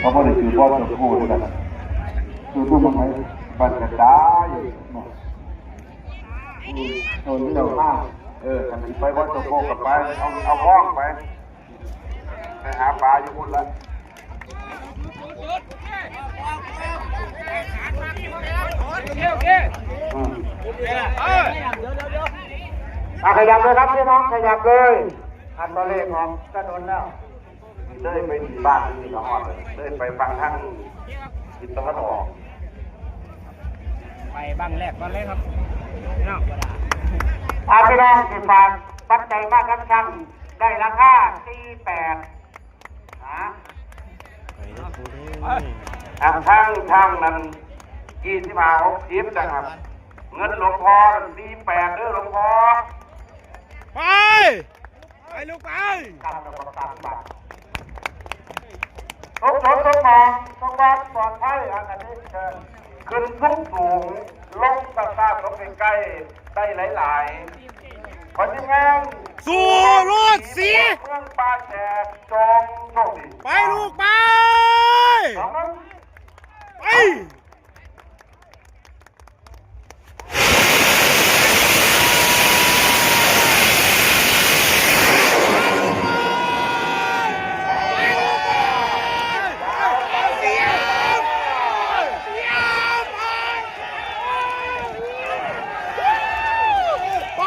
เขาไม่ได้ถือบอลตัวผู้ด้วยกันคือผู้มันให้บันกระจายโดนเร็วมากกันไปบอลตัวผู้กับไปเอาห้องไปหาปลาอยู่พุ่นละขยับเลยครับพี่น้องขยับเลยอันตัวเลขของกระโดนแล้วเลยไปที่บ้านที่น้องเลยไปฟังท่านทิศตะวันออกไปบ้างแรกก่อนเลยครับพี่น้องพี่น้องสิฝากปัจจัยมากครับช่างได้ราคา48นะช่างนั้น25-60นะครับเงินหลวงพ่อ48หลวงพ่อไปลูกไปตามระบบตามบัตรทุกมองทุกบ้านปลอดภัยอันนี้เชิญขึ้นสูงลงตะการลงใกล้ได้หลายๆคนที่งานสู่รถสีเมืองป่าแฉกจงโชคดีไปลูกไปไป